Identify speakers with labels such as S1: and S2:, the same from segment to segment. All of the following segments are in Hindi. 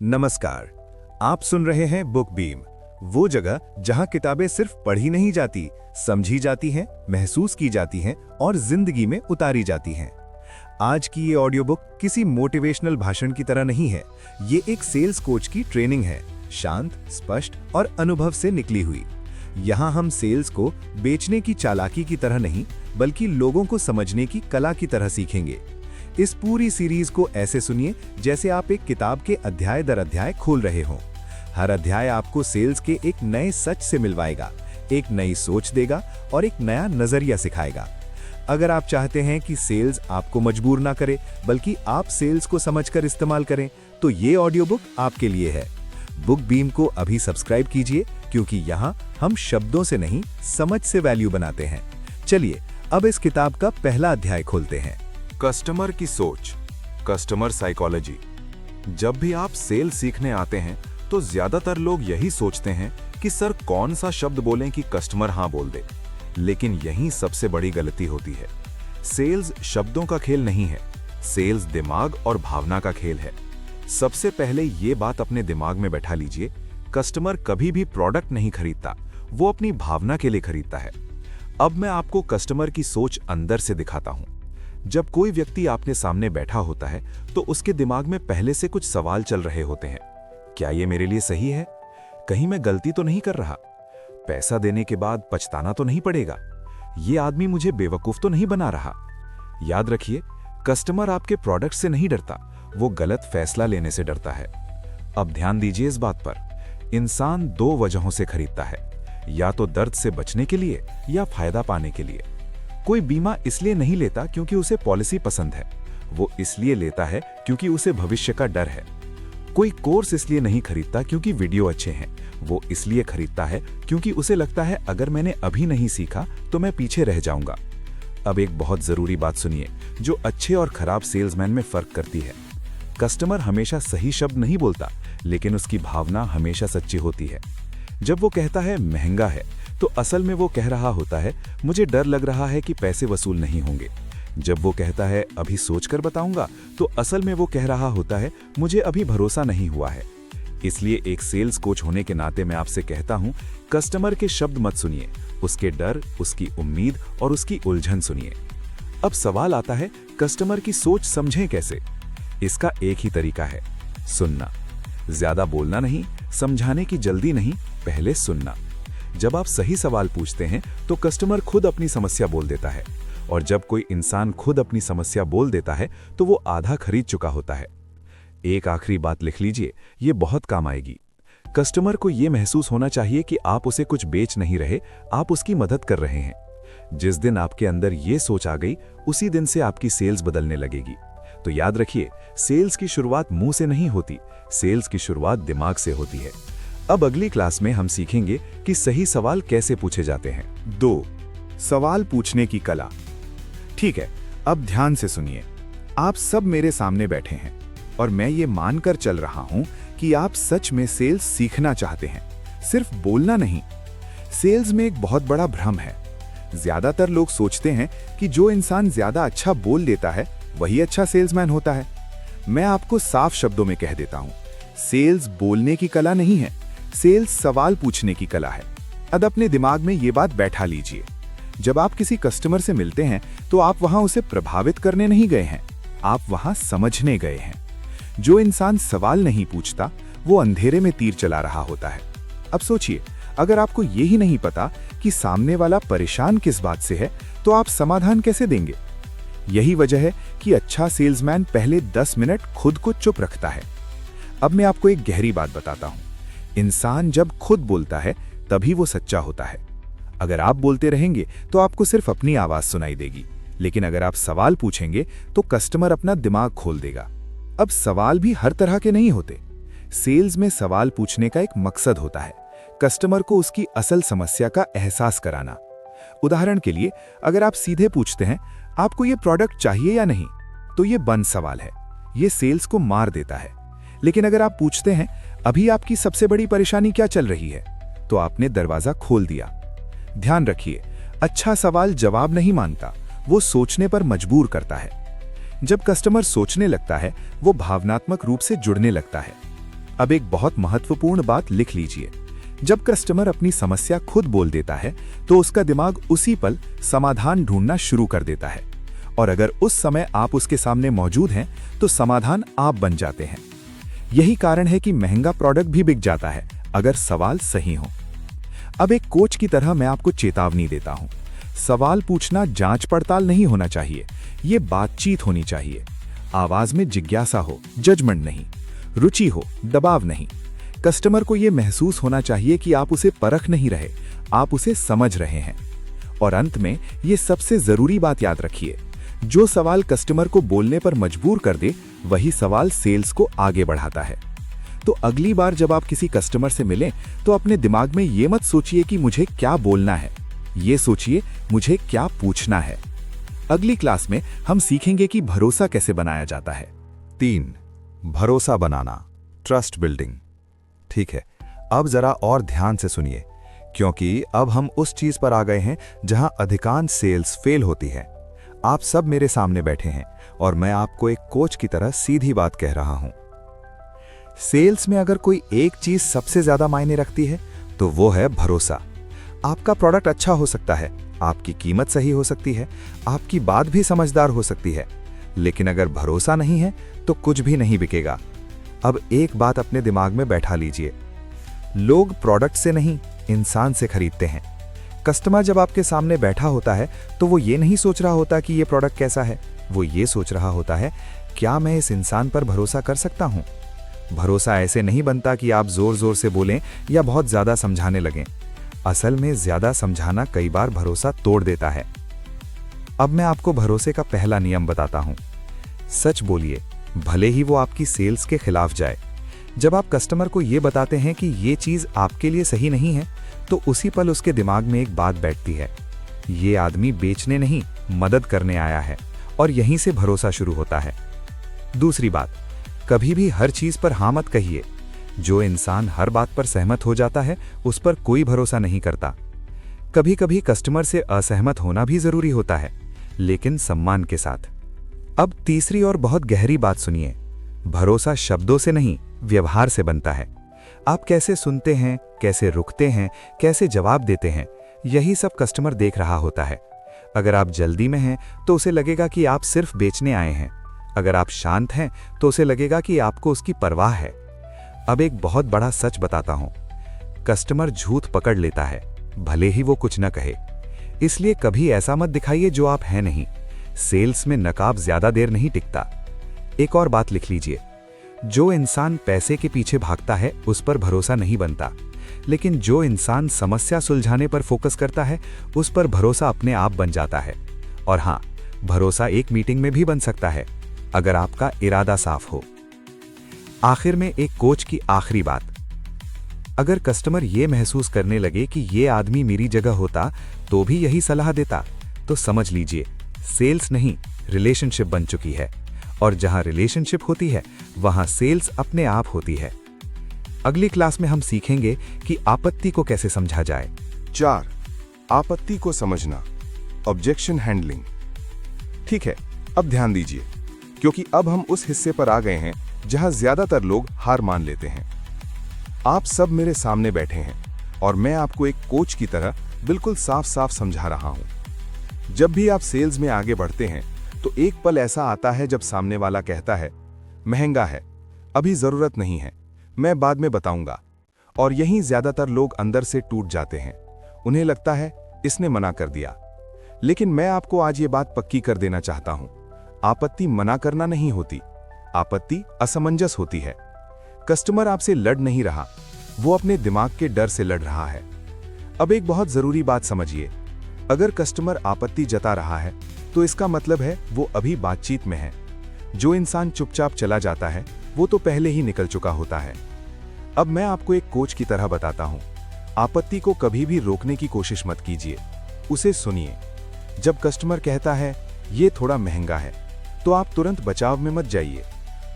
S1: नमस्कार। आप सुन रहे हैं बुक बीम, वो जगह जहां किताबें सिर्फ पढ़ी नहीं जाती, समझी जाती हैं, महसूस की जाती हैं और जिंदगी में उतारी जाती हैं। आज की ये ऑडियो बुक किसी मोटिवेशनल भाषण की तरह नहीं है। ये एक सेल्स कोच की ट्रेनिंग है, शांत, स्पष्ट और अनुभव से निकली हुई। यहाँ हम सेल्स को बेचने की चालाकी की तरह नहीं, बल्कि लोगों को समझने की कला की तरह सीखेंगे। इस पूरी सीरीज को ऐसे सुनिए जैसे आप एक किताब के अध्याय दर अध्याय खोल रहे हों। हर अध्याय आपको सेल्स के एक नए सच से मिलवाएगा, एक नई सोच देगा और एक नया नजरिया सिखाएगा। अगर आप चाहते हैं कि सेल्स आपको मजबूर ना करे, बल्कि आप सेल्स को समझकर इस्तेमाल करें, तो ये ऑडियो बुक आपके लिए है। बुक बीम को अभी सब्सक्राइब कीजिए, क्योंकि यहाँ हम शब्दों से नहीं, समझ से वैल्यू बनाते हैं। चलिए अब इस किताब का पहला अध्याय खोलते हैं।
S2: कस्टमर की सोच, कस्टमर साइकोलॉजी। जब भी आप सेल सीखने आते हैं तो ज्यादातर लोग यही सोचते हैं कि सर कौन सा शब्द बोलें कि कस्टमर हाँ बोल दे। लेकिन यही सबसे बड़ी गलती होती है। सेल्स शब्दों का खेल नहीं है, सेल्स दिमाग और भावना का खेल है। सबसे पहले ये बात अपने दिमाग में बैठा लीजिए, कस्टमर कभी भी प्रोडक्ट नहीं खरीदता, वो अपनी भावना के लिए खरीदता है। अब मैं आपको कस्टमर की सोच अंदर से दिखाता हूं। जब कोई व्यक्ति आपके सामने बैठा होता है तो उसके दिमाग में पहले से कुछ सवाल चल रहे होते हैं। क्या ये मेरे लिए सही है? कहीं मैं गलती तो नहीं कर रहा? पैसा देने के बाद पछताना तो नहीं पड़ेगा? ये आदमी मुझे बेवकूफ तो नहीं बना रहा? याद रखिए, कस्टमर आपके प्रोडक्ट से नहीं डरता, वो गलत फैसला लेने से डरता है। अब ध्यान दीजिए इस बात पर, इंसान दो वजहों से खरीदता है, या तो दर्द से बचने के लिए या फायदा पाने के लिए। कोई बीमा इसलिए नहीं लेता क्योंकि उसे पॉलिसी पसंद है, वो इसलिए लेता है क्योंकि उसे भविष्य का डर है। कोई कोर्स इसलिए नहीं खरीदता क्योंकि वीडियो अच्छे हैं, वो इसलिए खरीदता है क्योंकि उसे लगता है अगर मैंने अभी नहीं सीखा तो मैं पीछे रह जाऊंगा। अब एक बहुत जरूरी बात सुनिए, जो अच्छे और खराब सेल्समैन में फर्क करती है। कस्टमर हमेशा सही शब्द नहीं बोलता, लेकिन उसकी भावना हमेशा सच्ची होती है। जब वो कहता है महंगा है, तो असल में वो कह रहा होता है मुझे डर लग रहा है कि पैसे वसूल नहीं होंगे। जब वो कहता है अभी सोचकर बताऊंगा, तो असल में वो कह रहा होता है मुझे अभी भरोसा नहीं हुआ है। इसलिए एक सेल्स कोच होने के नाते मैं आपसे कहता हूं, कस्टमर के शब्द मत सुनिए, उसके डर, उसकी उम्मीद और उसकी उलझन सुनिए। अब सवाल आता है, कस्टमर की सोच समझें कैसे? इसका एक ही तरीका है, सुनना। ज्यादा बोलना नहीं, समझाने की जल्दी नहीं, पहले सुनना। जब आप सही सवाल पूछते हैं तो कस्टमर खुद अपनी समस्या बोल देता है, और जब कोई इंसान खुद अपनी समस्या बोल देता है तो वो आधा खरीद चुका होता है। एक आखिरी बात लिख लीजिए, ये बहुत काम आएगी। कस्टमर को ये महसूस होना चाहिए कि आप उसे कुछ बेच नहीं रहे, आप उसकी मदद कर रहे हैं। जिस दिन आपके अंदर ये सोच आ गई, उसी दिन से आपकी सेल्स बदलने लगेगी। तो याद रखिए, सेल्स की शुरुआत मुंह से नहीं होती, सेल्स की शुरुआत दिमाग से होती है। अब अगली क्लास में हम सीखेंगे कि सही सवाल कैसे पूछे जाते हैं।
S1: 2. सवाल पूछने की कला। ठीक है, अब ध्यान से सुनिए। आप सब मेरे सामने बैठे हैं और मैं ये मानकर चल रहा हूं कि आप सच में सेल्स सीखना चाहते हैं, सिर्फ बोलना नहीं। सेल्स में एक बहुत बड़ा भ्रम है। ज्यादातर लोग सोचते हैं कि जो इंसान ज्यादा अच्छा बोल देता है वही अच्छा सेल्समैन होता है। मैं आपको साफ शब्दों में कह देता हूं, सेल्स बोलने की कला नहीं है, सेल्स सवाल पूछने की कला है। अब अपने दिमाग में ये बात बैठा लीजिए। जब आप किसी कस्टमर से मिलते हैं तो आप वहां उसे प्रभावित करने नहीं गए हैं, आप वहां समझने गए हैं। जो इंसान सवाल नहीं पूछता वो अंधेरे में तीर चला रहा होता है। अब सोचिए, अगर आपको ये ही नहीं पता कि सामने वाला परेशान किस बात से है, तो आप समाधान कैसे देंगे? यही वजह है कि अच्छा सेल्समैन पहले 10 मिनट खुद को चुप रखता है। अब मैं आपको एक गहरी बात बताता हूं, इंसान जब खुद बोलता है तभी वो सच्चा होता है। अगर आप बोलते रहेंगे तो आपको सिर्फ अपनी आवाज सुनाई देगी, लेकिन अगर आप सवाल पूछेंगे तो कस्टमर अपना दिमाग खोल देगा। अब सवाल भी हर तरह के नहीं होते। सेल्स में सवाल पूछने का एक मकसद होता है, कस्टमर को उसकी असल समस्या का एहसास कराना। उदाहरण के लिए, अगर आप सीधे पूछते हैं आपको ये प्रोडक्ट चाहिए या नहीं, तो ये बंद सवाल है, ये सेल्स को मार देता है। लेकिन अगर आप पूछते हैं अभी आपकी सबसे बड़ी परेशानी क्या चल रही है, तो आपने दरवाजा खोल दिया। ध्यान रखिए, अच्छा सवाल जवाब नहीं मांगता, वो सोचने पर मजबूर करता है। जब कस्टमर सोचने लगता है वो भावनात्मक रूप से जुड़ने लगता है। अब एक बहुत महत्वपूर्ण बात लिख लीजिए। जब कस्टमर अपनी समस्या खुद बोल देता है तो उसका दिमाग उसी पल समाधान ढूंढना शुरू कर देता है, और अगर उस समय आप उसके सामने मौजूद हैं तो समाधान आप बन जाते हैं। यही कारण है कि महंगा प्रोडक्ट भी बिक जाता है अगर सवाल सही हो। अब एक कोच की तरह मैं आपको चेतावनी देता हूं। सवाल पूछना जांच पड़ताल नहीं होना चाहिए, ये बातचीत होनी चाहिए। आवाज में जिज्ञासा हो, जजमेंट नहीं। रुचि हो, दबाव नहीं। कस्टमर को यह महसूस होना चाहिए कि आप उसे परख नहीं रहे, आप उसे समझ रहे हैं। और अंत में ये सबसे जरूरी बात याद रखिए, जो सवाल कस्टमर को बोलने पर मजबूर कर दे वही सवाल सेल्स को आगे बढ़ाता है। तो अगली बार जब आप किसी कस्टमर से मिलें तो अपने दिमाग में ये मत सोचिए कि मुझे क्या बोलना है, ये सोचिए मुझे क्या पूछना है। अगली क्लास में हम सीखेंगे कि भरोसा कैसे बनाया जाता है।
S2: 3. भरोसा बनाना, ट्रस्ट बिल्डिंग। ठीक है, अब जरा और ध्यान से सुनिए, क्योंकि अब हम उस चीज पर आ गए हैं जहां अधिकांश सेल्स फेल होती है। आप सब मेरे सामने बैठे हैं और मैं आपको एक कोच की तरह सीधी बात कह रहा हूं। सेल्स में अगर कोई एक चीज सबसे ज्यादा मायने रखती है तो वो है भरोसा। आपका प्रोडक्ट अच्छा हो सकता है, आपकी कीमत सही हो सकती है, आपकी बात भी समझदार हो सकती है, लेकिन अगर भरोसा नहीं है तो कुछ भी नहीं बिकेगा। अब एक बात अपने दिमाग में बैठा लीजिए, लोग प्रोडक्ट से नहीं, इंसान से खरीदते हैं। कस्टमर जब आपके सामने बैठा होता है तो वो ये नहीं सोच रहा होता कि ये प्रोडक्ट कैसा है, वो ये सोच रहा होता है क्या मैं इस इंसान पर भरोसा कर सकता हूं। भरोसा ऐसे नहीं बनता कि आप जोर जोर से बोलें या बहुत ज्यादा समझाने लगें। असल में ज्यादा समझाना कई बार भरोसा तोड़ देता है। अब मैं आपको भरोसे का पहला नियम बताता हूं। सच बोलिए, भले ही वो आपकी सेल्स के खिलाफ जाए। जब आप कस्टमर को ये बताते हैं कि ये चीज आपके लिए सही नहीं है तो उसी पल उसके दिमाग में एक बात बैठती है, ये आदमी बेचने नहीं मदद करने आया है, और यहीं से भरोसा शुरू होता है। दूसरी बात, कभी भी हर चीज पर हाँ मत कहिए। जो इंसान हर बात पर सहमत हो जाता है उस पर कोई भरोसा नहीं करता। कभी कभी कस्टमर से असहमत होना भी जरूरी होता है, लेकिन सम्मान के साथ। अब तीसरी और बहुत गहरी बात सुनिए, भरोसा शब्दों से नहीं व्यवहार से बनता है। आप कैसे सुनते हैं, कैसे रुकते हैं, कैसे जवाब देते हैं, यही सब कस्टमर देख रहा होता है। अगर आप जल्दी में हैं तो उसे लगेगा कि आप सिर्फ बेचने आए हैं। अगर आप शांत हैं तो उसे लगेगा कि आपको उसकी परवाह है। अब एक बहुत बड़ा सच बताता हूं, कस्टमर झूठ पकड़ लेता है, भले ही वो कुछ न कहे। इसलिए कभी ऐसा मत दिखाइए जो आप हैं नहीं। सेल्स में नकाब ज्यादा देर नहीं टिकता। एक और बात लिख लीजिए, जो इंसान पैसे के पीछे भागता है उस पर भरोसा नहीं बनता, लेकिन जो इंसान समस्या सुलझाने पर फोकस करता है उस पर भरोसा अपने आप बन जाता है। और हाँ, भरोसा एक मीटिंग में भी बन सकता है अगर आपका इरादा साफ हो। आखिर में एक कोच की आखिरी बात, अगर कस्टमर ये महसूस करने लगे कि ये आदमी मेरी जगह होता तो भी यही सलाह देता, तो समझ लीजिए सेल्स नहीं रिलेशनशिप बन चुकी है। और जहां रिलेशनशिप होती है वहां सेल्स अपने आप होती है। अगली क्लास में हम सीखेंगे कि आपत्ति को कैसे समझा जाए। 4. आपत्ति को समझना, ऑब्जेक्शन हैंडलिंग। ठीक है, अब ध्यान दीजिए, क्योंकि अब हम उस हिस्से पर आ गए हैं जहां ज्यादातर लोग हार मान लेते हैं। आप सब मेरे सामने बैठे हैं और मैं आपको एक कोच की तरह बिल्कुल साफ साफ समझा रहा हूं। जब भी आप सेल्स में आगे बढ़ते हैं तो एक पल ऐसा आता है जब सामने वाला कहता है, महंगा है, अभी जरूरत नहीं है, मैं बाद में बताऊंगा। और यहीं ज्यादातर लोग अंदर से टूट जाते हैं। उन्हें लगता है इसने मना कर दिया। लेकिन मैं आपको आज ये बात पक्की कर देना चाहता हूं, आपत्ति मना करना नहीं होती, आपत्ति असमंजस होती है। कस्टमर आपसे लड़ नहीं रहा, वो अपने दिमाग के डर से लड़ रहा है। अब एक बहुत जरूरी बात समझिए, अगर कस्टमर आपत्ति जता रहा है तो इसका मतलब है वो अभी बातचीत में है। जो इंसान चुपचाप चला जाता है वो तो पहले ही निकल चुका होता है। अब मैं आपको एक कोच की तरह बताता हूं, आपत्ति को कभी भी रोकने की कोशिश मत कीजिए, उसे सुनिए। जब कस्टमर कहता है ये थोड़ा महंगा है तो आप तुरंत बचाव में मत जाइए।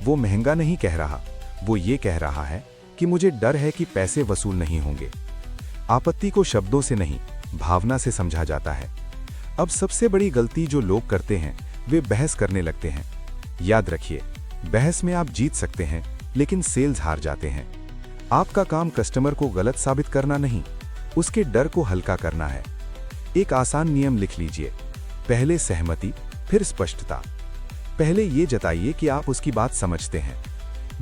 S2: वो महंगा नहीं कह रहा, वो ये कह रहा है कि मुझे डर है कि पैसे वसूल नहीं होंगे। आपत्ति को शब्दों से नहीं, भावना से समझा जाता है। अब सबसे बड़ी गलती जो लोग करते हैं वे बहस करने लगते हैं। याद रखिए, बहस में आप जीत सकते हैं लेकिन सेल्स हार जाते हैं। आपका काम कस्टमर को गलत साबित करना नहीं, उसके डर को हल्का करना है। एक आसान नियम लिख लीजिए, पहले सहमति, फिर स्पष्टता। पहले ये जताइए कि आप उसकी बात समझते हैं।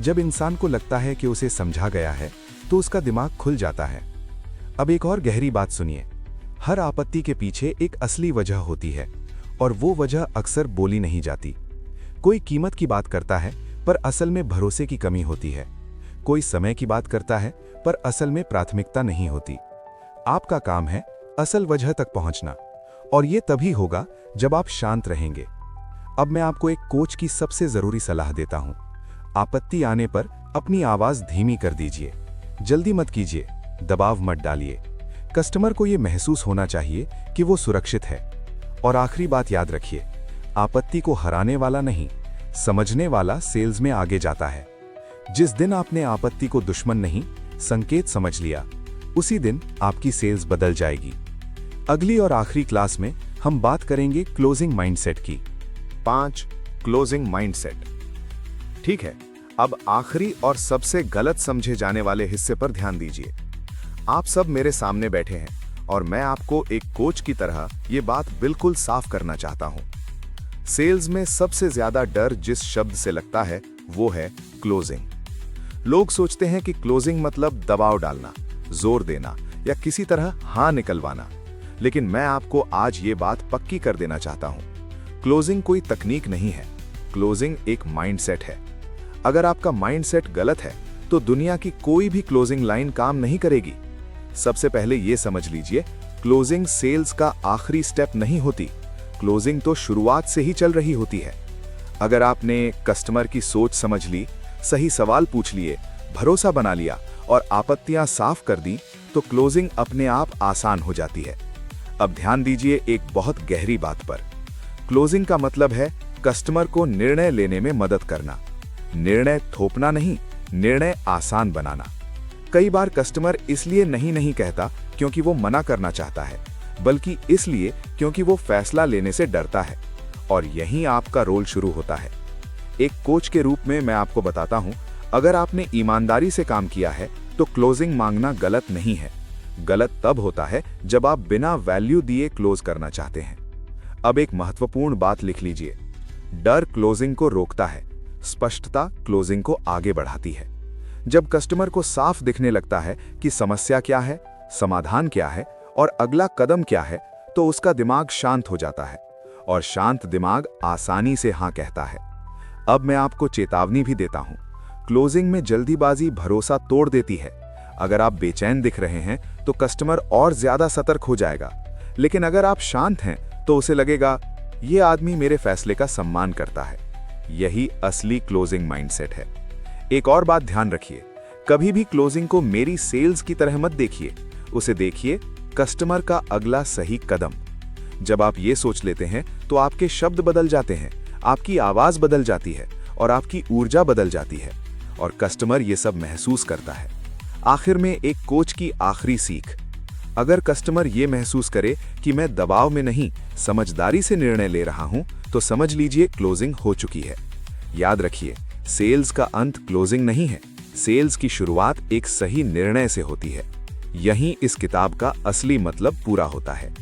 S2: जब इंसान को लगता है कि उसे समझा गया है, तो उसका दिमाग खुल जाता है। अब एक और गहरी बात सुनिए, हर आपत्ति के पीछे एक असली वजह होती है, और वो वजह अक्सर बोली नहीं जाती। कोई कीमत की बात करता है, पर असल में भरोसे की कमी होती है। कोई समय की बात करता है, पर असल में प्राथमिकता नहीं होती। आपका काम है असल वजह तक पहुंचना, और ये तभी होगा जब आप शांत रहेंगे। अब मैं आपको एक कोच की सबसे जरूरी सलाह देता हूं। आपत्ति आने पर अपनी आवाज धीमी कर दीजिए। जल्दी मत कीजिए, दबाव मत डालिए। कस्टमर को यह महसूस होना चाहिए कि वो सुरक्षित है। और आखिरी बात याद रखिए, आपत्ति को हराने वाला नहीं, समझने वाला सेल्स में आगे जाता है। जिस दिन आपने आपत्ति को दुश्मन नहीं, संकेत समझ लिया, उसी दिन आपकी सेल्स बदल जाएगी। अगली और आखिरी क्लास में हम बात करेंगे क्लोजिंग माइंडसेट की।
S1: 5 क्लोजिंग माइंडसेट। ठीक है, अब आखिरी और सबसे गलत समझे जाने वाले हिस्से पर ध्यान दीजिए। आप सब मेरे सामने बैठे हैं और मैं आपको एक कोच की तरह ये बात बिल्कुल साफ करना चाहता हूं। सेल्स में सबसे ज्यादा डर जिस शब्द से लगता है वो है क्लोजिंग। लोग सोचते हैं कि क्लोजिंग मतलब दबाव डालना, जोर देना या किसी तरह हाँ निकलवाना। लेकिन मैं आपको आज ये बात पक्की कर देना चाहता हूं, क्लोजिंग कोई तकनीक नहीं है, क्लोजिंग एक माइंडसेट है। अगर आपका माइंडसेट गलत है तो दुनिया की कोई भी क्लोजिंग लाइन काम नहीं करेगी। सबसे पहले यह समझ लीजिए, क्लोजिंग सेल्स का आखिरी स्टेप नहीं होती, क्लोजिंग तो शुरुआत से ही चल रही होती है। अगर आपने कस्टमर की सोच समझ ली, सही सवाल पूछ लिए, भरोसा बना लिया और आपत्तियां साफ कर दी, तो क्लोजिंग अपने आप आसान हो जाती है। अब ध्यान दीजिए एक बहुत गहरी बात पर। क्लोजिंग का मतलब है कस्टमर को निर्णय लेने में मदद करना। निर्णय थोपना नहीं, निर्णय आसान बनाना। कई बार कस्टमर इसलिए नहीं कहता क्योंकि वो मना करना चाहता है, बल्कि इसलिए क्योंकि वो फैसला लेने से डरता है। और यहीं आपका रोल शुरू होता है। एक कोच के रूप में मैं आपको बताता हूं, अगर आपने ईमानदारी से काम किया है तो क्लोजिंग मांगना गलत नहीं है। गलत तब होता है जब आप बिना वैल्यू दिए क्लोज करना चाहते हैं। अब एक महत्वपूर्ण बात लिख लीजिए, डर क्लोजिंग को रोकता है, स्पष्टता क्लोजिंग को आगे बढ़ाती है। जब कस्टमर को साफ दिखने लगता है कि समस्या क्या है, समाधान क्या है और अगला कदम क्या है, तो उसका दिमाग शांत हो जाता है, और शांत दिमाग आसानी से हाँ कहता है। अब मैं आपको चेतावनी भी देता हूं, क्लोजिंग में जल्दीबाजी भरोसा तोड़ देती है। अगर आप बेचैन दिख रहे हैं तो कस्टमर और ज्यादा सतर्क हो जाएगा, लेकिन अगर आप शांत हैं तो उसे लगेगा ये आदमी मेरे फैसले का सम्मान करता है। यही असली क्लोजिंग माइंडसेट है। एक और बात ध्यान रखिए, कभी भी क्लोजिंग को मेरी सेल्स की तरह मत देखिए, उसे देखिए कस्टमर का अगला सही कदम। जब आप ये सोच लेते हैं तो आपके शब्द बदल जाते हैं, आपकी आवाज बदल जाती है और आपकी ऊर्जा बदल जाती है, और कस्टमर ये सब महसूस करता है। आखिर में एक कोच की आखिरी सीख, अगर कस्टमर ये महसूस करे कि मैं दबाव में नहीं, समझदारी से निर्णय ले रहा हूं, तो समझ लीजिए क्लोजिंग हो चुकी है। याद रखिए, सेल्स का अंत क्लोजिंग नहीं है, सेल्स की शुरुआत एक सही निर्णय से होती है। यहीं इस किताब का असली मतलब पूरा होता है।